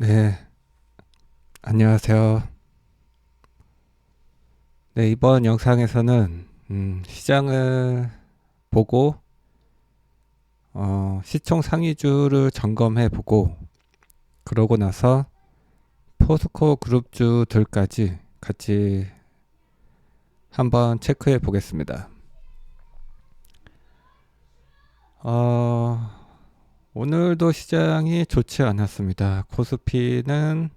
네, 안녕하세요. 네, 이번 영상에서는 시장을 보고 시총 상위주를 점검해 보고 그러고 나서 포스코 그룹주들까지 같이 한번 체크해 보겠습니다. 어, 오늘도 시장이 좋지 않았습니다. 코스피는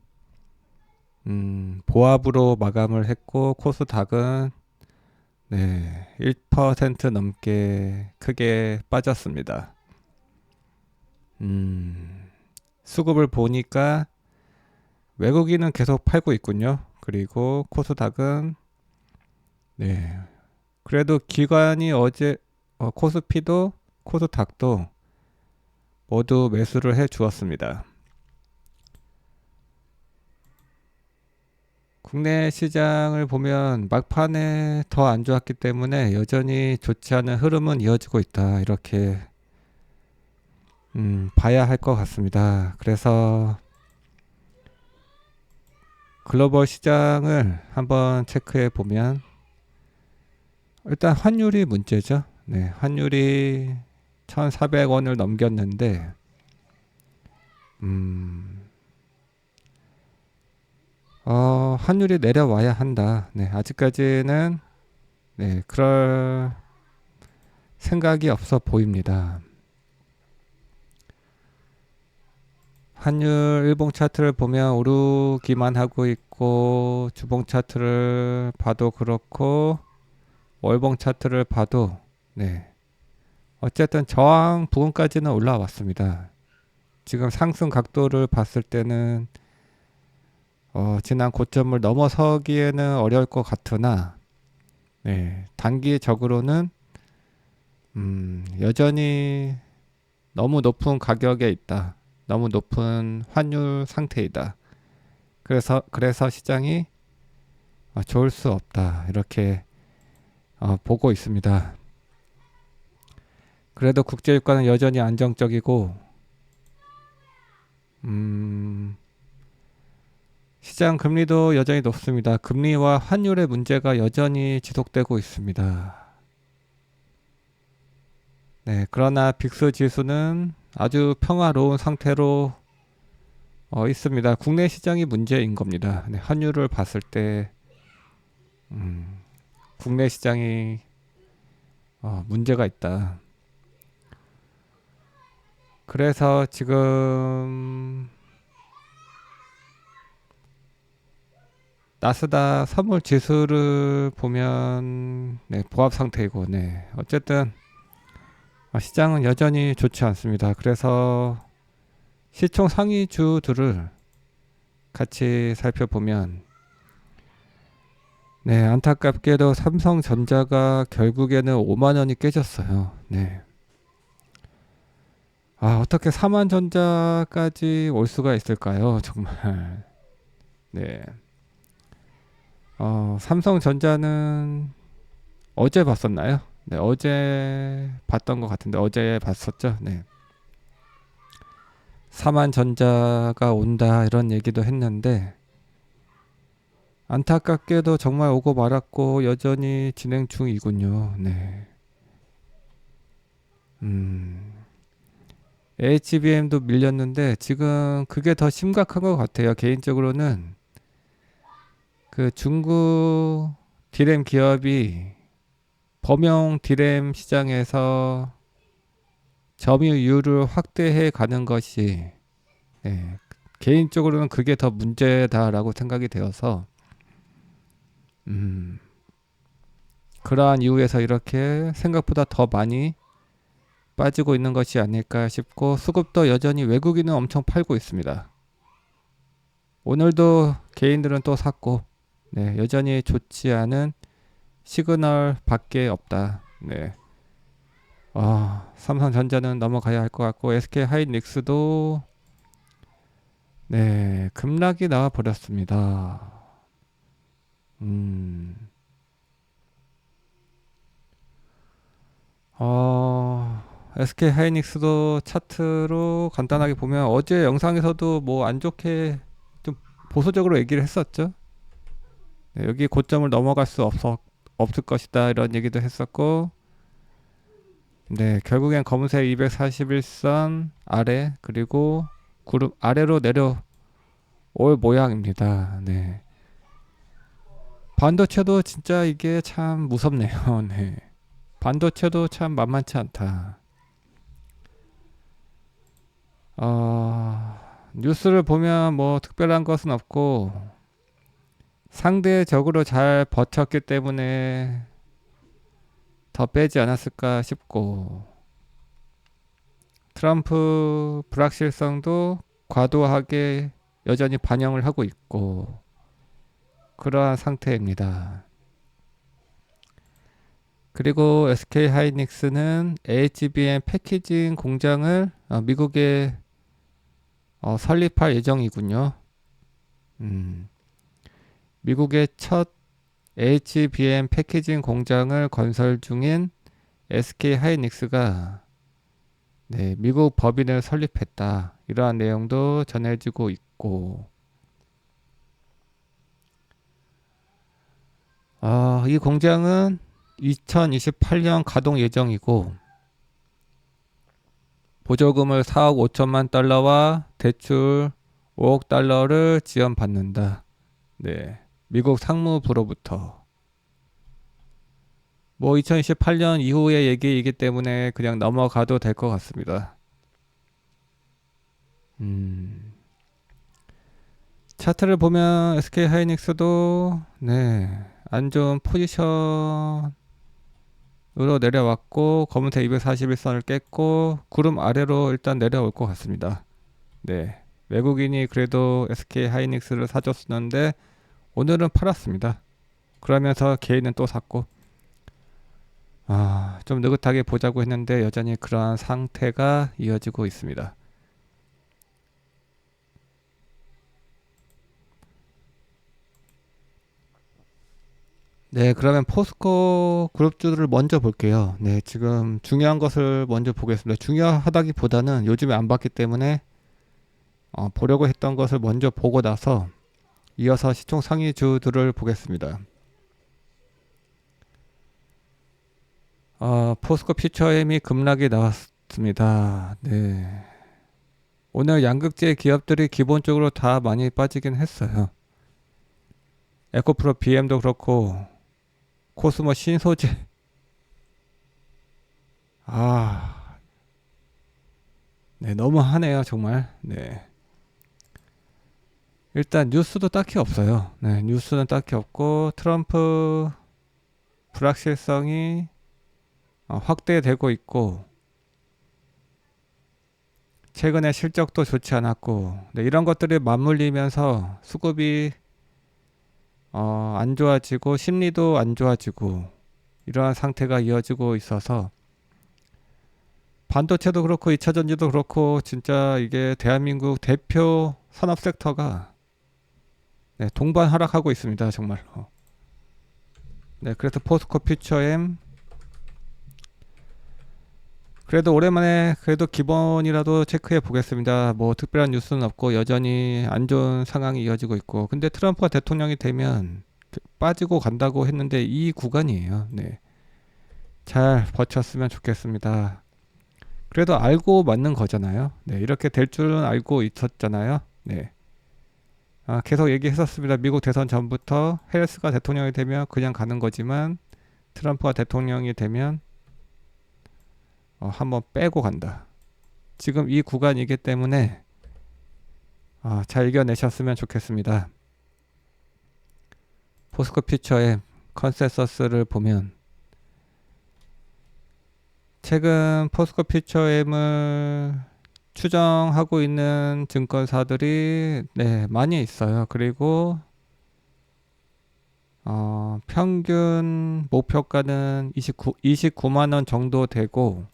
보합으로 마감을 했고 코스닥은 네, 1% 넘게 크게 빠졌습니다. 음, 수급을 보니까 외국인은 계속 팔고 있군요. 그리고 코스닥은 네, 그래도 기관이 어제 코스피도 코스닥도 모두 매수를 해 주었습니다. 국내 시장을 보면 막판에 더 안 좋았기 때문에 여전히 좋지 않은 흐름은 이어지고 있다. 이렇게 봐야 할 것 같습니다. 그래서 글로벌 시장을 한번 체크해 보면 일단 환율이 문제죠. 네, 환율이 1,400원을 넘겼는데 음, 환율이 내려와야 한다. 네, 아직까지는 네, 그럴 생각이 없어 보입니다. 환율 일봉 차트를 보면 오르기만 하고 있고 주봉 차트를 봐도 그렇고 월봉 차트를 봐도 네, 어쨌든 저항 부근까지는 올라왔습니다. 지금 상승 각도를 봤을 때는 지난 고점을 넘어서기에는 어려울 것 같으나 네, 단기적으로는 여전히 너무 높은 가격에 있다. 너무 높은 환율 상태이다. 그래서 시장이 좋을 수 없다. 이렇게 보고 있습니다. 그래도 국제유가는 여전히 안정적이고 음, 시장 금리도 여전히 높습니다. 금리와 환율의 문제가 여전히 지속되고 있습니다. 네, 그러나 빅스 지수는 아주 평화로운 상태로 있습니다. 국내 시장이 문제인 겁니다. 네, 환율을 봤을 때 국내 시장이 문제가 있다. 그래서 지금 나스닥 선물 지수를 보면 네, 보합 상태이고 네, 어쨌든 시장은 여전히 좋지 않습니다. 그래서 시총 상위주들을 같이 살펴보면 네, 안타깝게도 삼성전자가 결국에는 5만 원이 깨졌어요. 네. 어떻게 4만 전자까지 올 수가 있을까요? 정말. 네. 삼성전자는 어제 봤었나요? 네, 어제 봤던 것 같은데 어제 봤었죠? 네. 4만 전자가 온다 이런 얘기도 했는데 안타깝게도 정말 오고 말았고 여전히 진행 중이군요. 네. 음, HBM도 밀렸는데 지금 그게 더 심각한 것 같아요. 개인적으로는 그 중국 디램 기업이 범용 디램 시장에서 점유율을 확대해 가는 것이 네, 개인적으로는 그게 더 문제다라고 생각이 되어서 음, 그러한 이유에서 이렇게 생각보다 더 많이 빠지고 있는 것이 아닐까 싶고 수급도 여전히 외국인은 엄청 팔고 있습니다. 오늘도 개인들은 또 샀고 네, 여전히 좋지 않은 시그널 밖에 없다. 네. 삼성전자는 넘어가야 할 것 같고 SK 하이닉스도 네, 급락이 나와 버렸습니다. 음, 어, SK 하이닉스도 차트로 간단하게 보면 어제 영상에서도 뭐 안 좋게 좀 보수적으로 얘기를 했었죠. 네, 여기 고점을 넘어갈 수 없을 것이다 이런 얘기도 했었고, 네, 결국엔 검은색 241선 아래 그리고 그룹 아래로 내려올 모양입니다. 네. 반도체도 진짜 이게 참 무섭네요. 네. 반도체도 참 만만치 않다. 뉴스를 보면 뭐 특별한 것은 없고 상대적으로 잘 버텼기 때문에 더 빼지 않았을까 싶고, 트럼프 불확실성도 과도하게 여전히 반영을 하고 있고 그러한 상태입니다. 그리고 SK 하이닉스는 HBM 패키징 공장을 미국에 설립할 예정이군요. 미국의 첫 HBM 패키징 공장을 건설 중인 SK 하이닉스가 네, 미국 법인을 설립했다. 이러한 내용도 전해지고 있고, 이 공장은 2028년 가동 예정이고 보조금을 4억 5천만 달러와 대출 5억 달러를 지원받는다. 네, 미국 상무부로부터. 뭐 2028년 이후의 얘기이기 때문에 그냥 넘어가도 될 것 같습니다. 차트를 보면 SK 하이닉스도 네, 안 좋은 포지션으로 내려왔고 검은색 241선을 깼고 구름 아래로 일단 내려올 것 같습니다. 네, 외국인이 그래도 SK 하이닉스를 사줬었는데 오늘은 팔았습니다. 그러면서 개인은 또 샀고, 좀 느긋하게 보자고 했는데 여전히 그러한 상태가 이어지고 있습니다. 네, 그러면 포스코 그룹주들을 먼저 볼게요. 네, 지금 중요한 것을 먼저 보겠습니다. 중요하다기보다는 요즘에 안 봤기 때문에 보려고 했던 것을 먼저 보고 나서 이어서 시총 상위주들을 보겠습니다. 포스코 퓨처엠이 급락이 나왔습니다. 네. 오늘 양극재 기업들이 기본적으로 다 많이 빠지긴 했어요. 에코프로 BM도 그렇고 코스모 신소재 네, 너무하네요 정말. 네. 일단 뉴스도 딱히 없어요. 네, 뉴스는 딱히 없고 트럼프 불확실성이 확대되고 있고 최근에 실적도 좋지 않았고, 네, 이런 것들이 맞물리면서 수급이 안 좋아지고 심리도 안 좋아지고 이러한 상태가 이어지고 있어서 반도체도 그렇고 2차전지도 그렇고 진짜 이게 대한민국 대표 산업 섹터가 네, 동반 하락하고 있습니다 정말로. 네, 그래서 포스코 퓨처엠 그래도 오랜만에 그래도 기본이라도 체크해 보겠습니다. 뭐 특별한 뉴스는 없고 여전히 안 좋은 상황이 이어지고 있고, 근데 트럼프가 대통령이 되면 빠지고 간다고 했는데 이 구간이에요. 네, 잘 버텼으면 좋겠습니다. 그래도 알고 맞는 거잖아요. 네, 이렇게 될 줄은 알고 있었잖아요. 네. 계속 얘기했었습니다. 미국 대선 전부터 해리스가 대통령이 되면 그냥 가는 거지만 트럼프가 대통령이 되면 한번 빼고 간다. 지금 이 구간이기 때문에 잘 이겨내셨으면 좋겠습니다. 포스코 퓨처의 컨센서스를 보면 최근 포스코 퓨처엠을 추정하고 있는 증권사들이 네, 많이 있어요. 그리고 평균 목표가는 29만 원 정도 되고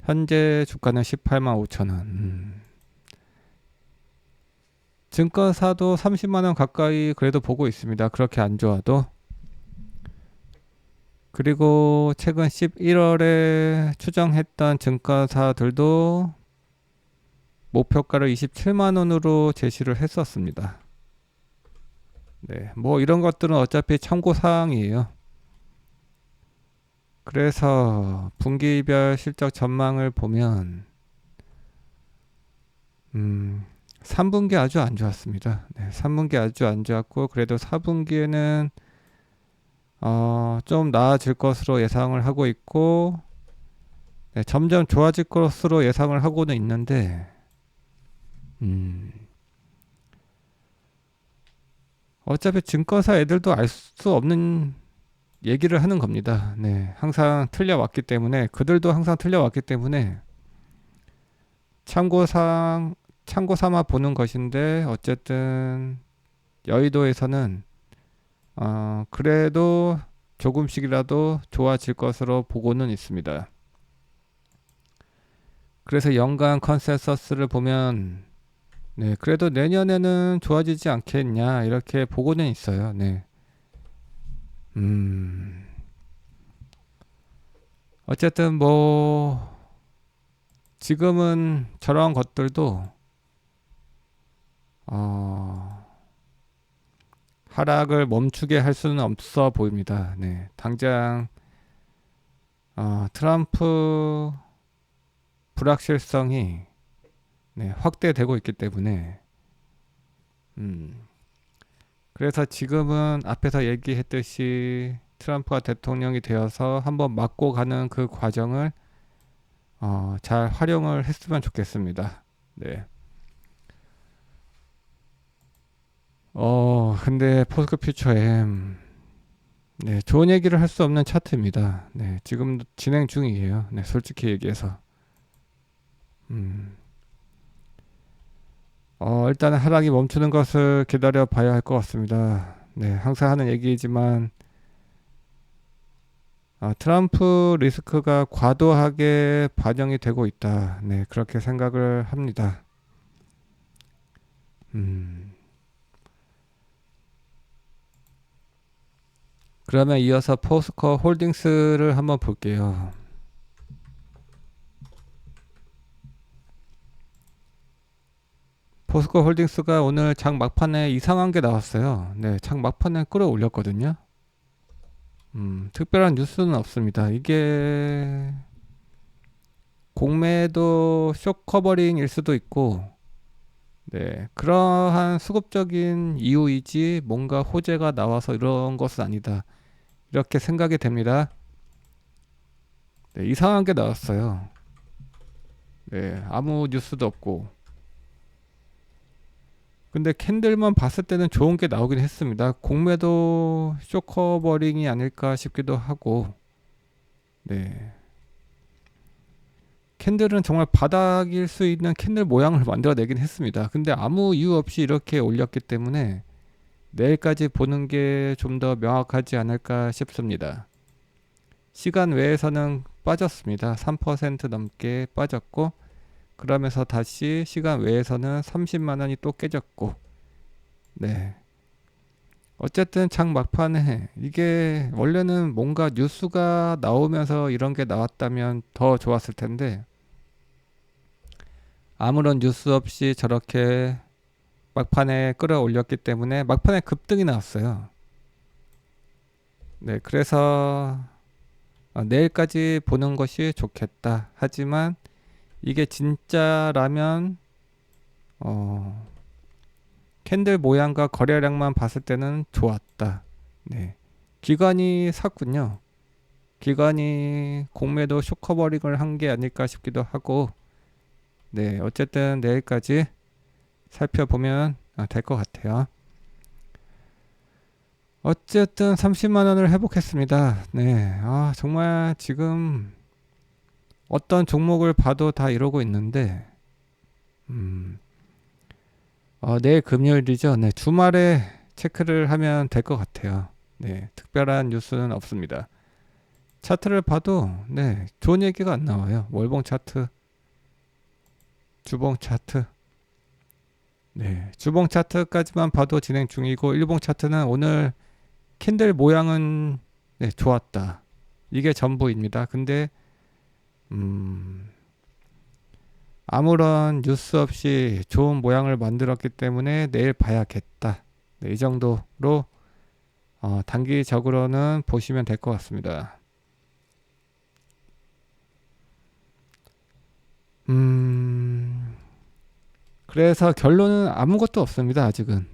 현재 주가는 18만 5천 원. 증권사도 30만 원 가까이 그래도 보고 있습니다. 그렇게 안 좋아도. 그리고 최근 11월에 추정했던 증권사들도 목표가를 27만 원으로 제시를 했었습니다. 네, 뭐 이런 것들은 어차피 참고 사항이에요. 그래서 분기별 실적 전망을 보면 3분기 아주 안 좋았습니다. 네, 3분기 아주 안 좋았고 그래도 4분기에는 좀 나아질 것으로 예상을 하고 있고 네, 점점 좋아질 것으로 예상을 하고는 있는데 어차피 증권사 애들도 알 수 없는 얘기를 하는 겁니다. 네, 항상 틀려왔기 때문에 그들도 항상 틀려왔기 때문에 참고상 참고 삼아 보는 것인데 어쨌든 여의도에서는 그래도 조금씩이라도 좋아질 것으로 보고는 있습니다. 그래서 연간 컨센서스를 보면 네, 그래도 내년에는 좋아지지 않겠냐 이렇게 보고는 있어요. 네. 어쨌든 뭐 지금은 저런 것들도 어, 하락을 멈추게 할 수는 없어 보입니다. 네, 당장 트럼프 불확실성이 네, 확대되고 있기 때문에 그래서 지금은 앞에서 얘기했듯이 트럼프가 대통령이 되어서 한번 맞고 가는 그 과정을 잘 활용을 했으면 좋겠습니다. 네. 근데 포스코 퓨처엠 네, 좋은 얘기를 할 수 없는 차트입니다. 네, 지금 진행 중이에요. 네, 솔직히 얘기해서. 음, 일단 하락이 멈추는 것을 기다려 봐야 할 것 같습니다. 네, 항상 하는 얘기이지만, 트럼프 리스크가 과도하게 반영이 되고 있다. 네, 그렇게 생각을 합니다. 음, 그러면 이어서 포스코 홀딩스를 한번 볼게요. 포스코 홀딩스가 오늘 장 막판에 이상한 게 나왔어요. 네, 장 막판에 끌어올렸거든요. 특별한 뉴스는 없습니다. 이게 공매도 쇼 커버링일 수도 있고, 네, 그러한 수급적인 이유이지 뭔가 호재가 나와서 이런 것은 아니다. 이렇게 생각이 됩니다. 네, 이상한 게 나왔어요. 네, 아무 뉴스도 없고. 근데 캔들만 봤을 때는 좋은 게 나오긴 했습니다. 공매도 쇼커버링이 아닐까 싶기도 하고, 네. 캔들은 정말 바닥일 수 있는 캔들 모양을 만들어내긴 했습니다. 근데 아무 이유 없이 이렇게 올렸기 때문에 내일까지 보는 게 좀 더 명확하지 않을까 싶습니다. 시간 외에서는 빠졌습니다. 3% 넘게 빠졌고, 그러면서 다시 시간 외에서는 30만 원이 또 깨졌고, 네. 어쨌든 장 막판에 이게 원래는 뭔가 뉴스가 나오면서 이런 게 나왔다면 더 좋았을 텐데 아무런 뉴스 없이 저렇게 막판에 끌어올렸기 때문에 막판에 급등이 나왔어요. 네, 그래서 내일까지 보는 것이 좋겠다. 하지만 이게 진짜라면 캔들 모양과 거래량만 봤을 때는 좋았다. 네. 기관이 샀군요. 기관이 공매도 쇼커버링을 한 게 아닐까 싶기도 하고, 네. 어쨌든 내일까지 살펴보면 될 것 같아요. 어쨌든 30만 원을 회복했습니다. 네. 정말 지금 어떤 종목을 봐도 다 이러고 있는데, 내일 금요일이죠. 네. 주말에 체크를 하면 될 것 같아요. 네. 특별한 뉴스는 없습니다. 차트를 봐도 네, 좋은 얘기가 안 나와요. 월봉 차트, 주봉 차트. 네, 주봉 차트까지만 봐도 진행 중이고 일봉 차트는 오늘 캔들 모양은 네, 좋았다. 이게 전부입니다. 근데 음, 아무런 뉴스 없이 좋은 모양을 만들었기 때문에 내일 봐야겠다. 네, 이 정도로 단기적으로는 보시면 될 것 같습니다. 음, 그래서 결론은 아무것도 없습니다. 아직은.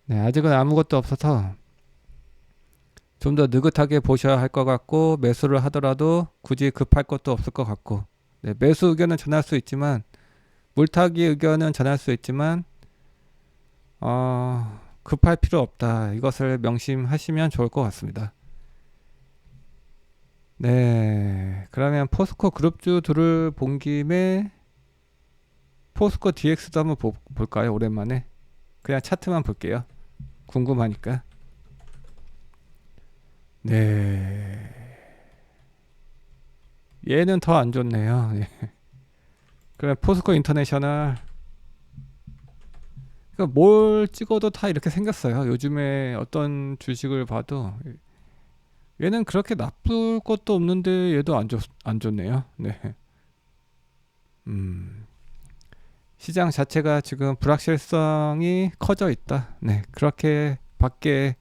네, 아직은 아무것도 없어서 좀 더 느긋하게 보셔야 할 것 같고, 매수를 하더라도 굳이 급할 것도 없을 것 같고, 네, 매수 의견은 전할 수 있지만, 물타기 의견은 전할 수 있지만, 급할 필요 없다. 이것을 명심하시면 좋을 것 같습니다. 네, 그러면 포스코 그룹주들을 본 김에 포스코 DX도 한번 볼까요? 오랜만에. 그냥 차트만 볼게요. 궁금하니까. 네, 얘는 더 안 좋네요. 네. 그래, 포스코 인터내셔널. 그러니까 뭘 찍어도 다 이렇게 생겼어요. 요즘에 어떤 주식을 봐도 얘는 그렇게 나쁠 것도 없는데 얘도 안 좋네요. 네. 음, 시장 자체가 지금 불확실성이 커져 있다. 네, 그렇게 밖에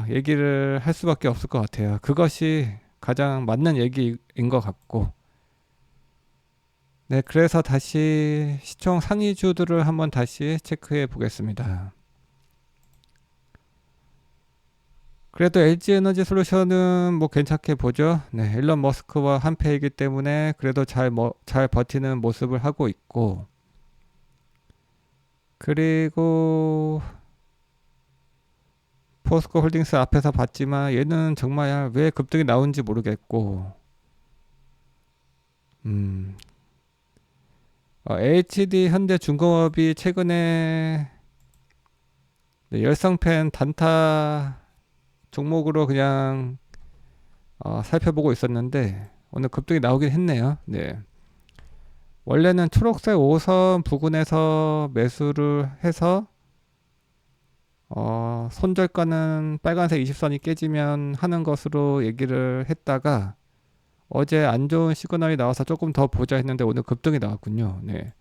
얘기를 할 수밖에 없을 것 같아요. 그것이 가장 맞는 얘기인 것 같고. 네, 그래서 다시 시총 상위주들을 한번 다시 체크해 보겠습니다. 그래도 LG 에너지 솔루션은 뭐 괜찮게 보죠. 네, 일론 머스크와 한패이기 때문에 그래도 잘 버티는 모습을 하고 있고, 그리고 포스코 홀딩스 앞에서 봤지만 얘는 정말 왜 급등이 나온지 모르겠고, 음, HD 현대중공업이 최근에 네, 열성팬 단타 종목으로 그냥 살펴보고 있었는데 오늘 급등이 나오긴 했네요. 네. 원래는 초록색 5선 부근에서 매수를 해서 손절가는 빨간색 20선이 깨지면 하는 것으로 얘기를 했다가 어제 안 좋은 시그널이 나와서 조금 더 보자 했는데 오늘 급등이 나왔군요. 네.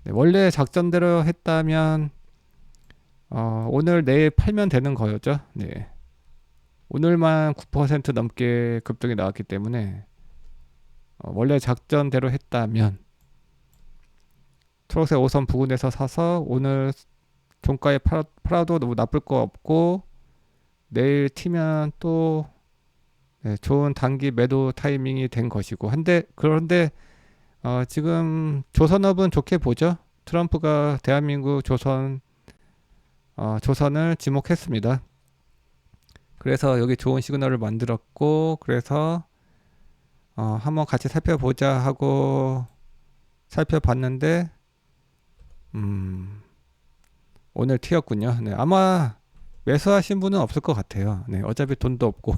네, 원래 작전대로 했다면 오늘 내일 팔면 되는 거였죠. 네. 오늘만 9% 넘게 급등이 나왔기 때문에 원래 작전대로 했다면 초록색 5선 부근에서 사서 오늘 종가에 팔아도 너무 나쁠 거 없고 내일 튀면 또 네, 좋은 단기 매도 타이밍이 된 것이고 그런데 지금 조선업은 좋게 보죠. 트럼프가 대한민국 조선을 지목했습니다. 그래서 여기 좋은 시그널을 만들었고 그래서 한번 같이 살펴보자 하고 살펴봤는데 오늘 튀었군요. 네, 아마 매수하신 분은 없을 것 같아요. 네, 어차피 돈도 없고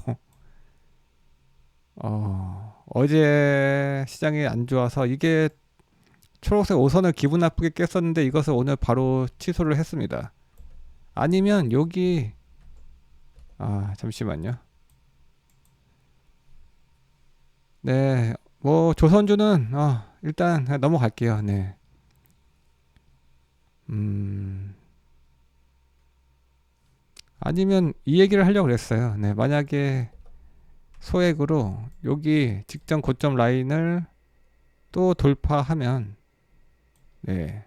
어제 시장이 안 좋아서 이게 초록색 5선을 기분 나쁘게 깼었는데 이것을 오늘 바로 취소를 했습니다. 아니면 여기 잠시만요. 네, 뭐 조선주는 일단 넘어갈게요. 네. 음, 아니면 이 얘기를 하려고 그랬어요. 네, 만약에 소액으로 여기 직전 고점 라인을 또 돌파하면 네,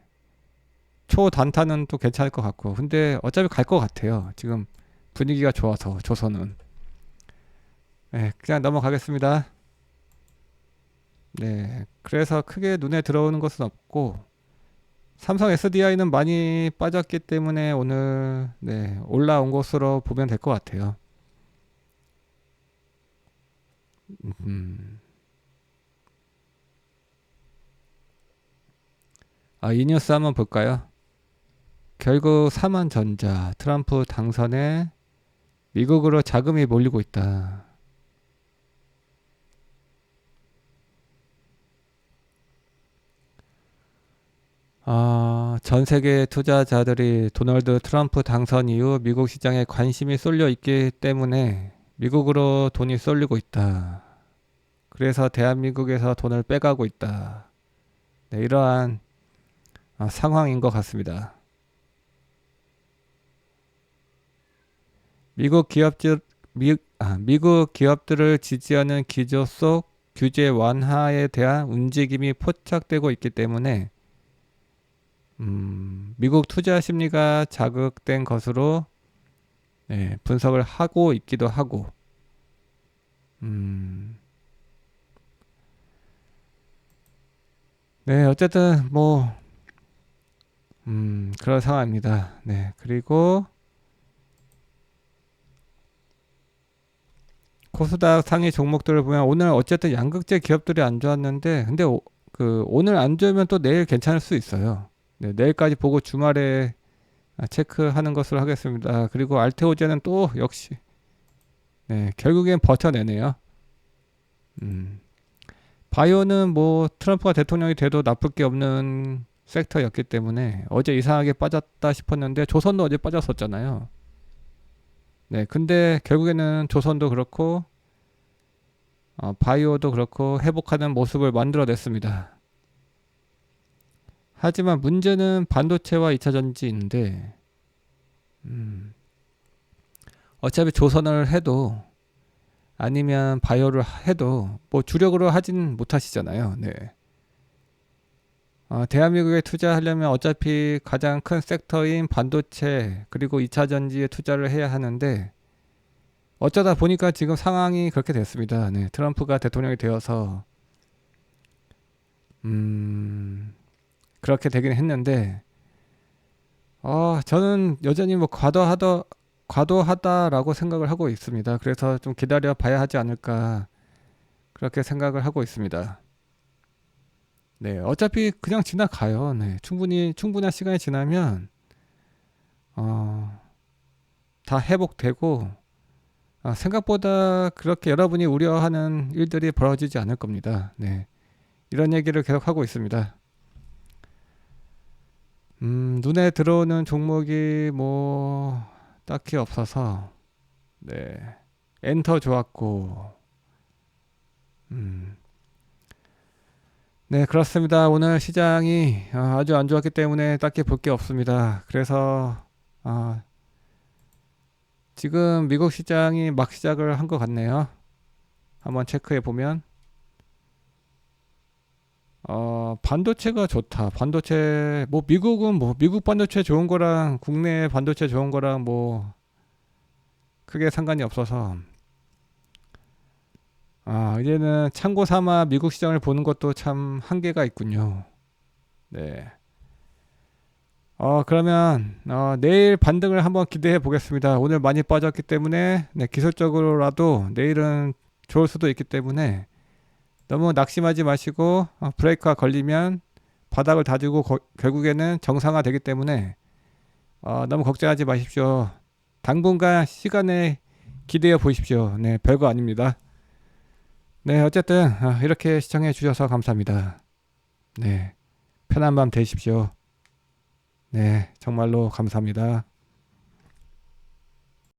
초단타는 또 괜찮을 것 같고 근데 어차피 갈 것 같아요. 지금 분위기가 좋아서 조선은 네, 그냥 넘어가겠습니다. 네, 그래서 크게 눈에 들어오는 것은 없고 삼성 SDI는 많이 빠졌기 때문에 오늘 네, 올라온 것으로 보면 될 것 같아요. 음. 이 뉴스 한번 볼까요? 결국 삼한전자 트럼프 당선에 미국으로 자금이 몰리고 있다. 전 세계 투자자들이 도널드 트럼프 당선 이후 미국 시장에 관심이 쏠려 있기 때문에 미국으로 돈이 쏠리고 있다. 그래서 대한민국에서 돈을 빼가고 있다. 네, 이러한 상황인 것 같습니다. 미국 기업들, 미국 기업들을 지지하는 기조 속 규제 완화에 대한 움직임이 포착되고 있기 때문에 미국 투자 심리가 자극된 것으로 네, 분석을 하고 있기도 하고 네, 어쨌든 뭐 그런 상황입니다. 네, 그리고 코스닥 상위 종목들을 보면 오늘 어쨌든 양극재 기업들이 안 좋았는데 근데 오늘 안 좋으면 또 내일 괜찮을 수 있어요. 네, 내일까지 보고 주말에 체크하는 것으로 하겠습니다. 그리고 알테오제는 또 역시 네, 결국엔 버텨내네요. 바이오는 뭐 트럼프가 대통령이 돼도 나쁠 게 없는 섹터였기 때문에 어제 이상하게 빠졌다 싶었는데 조선도 어제 빠졌었잖아요. 네, 근데 결국에는 조선도 그렇고 바이오도 그렇고 회복하는 모습을 만들어냈습니다. 하지만 문제는 반도체와 2차전지인데 어차피 조선을 해도 아니면 바이오를 해도 뭐 주력으로 하진 못하시잖아요. 네. 대한민국에 투자하려면 어차피 가장 큰 섹터인 반도체 그리고 2차전지에 투자를 해야 하는데 어쩌다 보니까 지금 상황이 그렇게 됐습니다. 네, 트럼프가 대통령이 되어서 그렇게 되긴 했는데 저는 여전히 뭐 과도하다라고 생각을 하고 있습니다. 그래서 좀 기다려 봐야 하지 않을까 그렇게 생각을 하고 있습니다. 네, 어차피 그냥 지나가요. 네, 충분한 시간이 지나면 다 회복되고 생각보다 그렇게 여러분이 우려하는 일들이 벌어지지 않을 겁니다. 네, 이런 얘기를 계속 하고 있습니다. 눈에 들어오는 종목이 뭐 딱히 없어서 네, 엔터 좋았고 네, 그렇습니다. 오늘 시장이 아주 안 좋았기 때문에 딱히 볼 게 없습니다. 그래서 지금 미국 시장이 막 시작을 한 것 같네요. 한번 체크해 보면 반도체가 좋다. 반도체 뭐 미국은 뭐 미국 반도체 좋은 거랑 국내 반도체 좋은 거랑 뭐 크게 상관이 없어서 이제는 참고 삼아 미국 시장을 보는 것도 참 한계가 있군요. 네. 그러면 내일 반등을 한번 기대해 보겠습니다. 오늘 많이 빠졌기 때문에 네, 기술적으로라도 내일은 좋을 수도 있기 때문에 너무 낙심하지 마시고 브레이크가 걸리면 바닥을 다지고 결국에는 정상화 되기 때문에 너무 걱정하지 마십시오. 당분간 시간에 기대해 보십시오. 네, 별거 아닙니다. 네, 어쨌든 이렇게 시청해 주셔서 감사합니다. 네, 편한 밤 되십시오. 네, 정말로 감사합니다.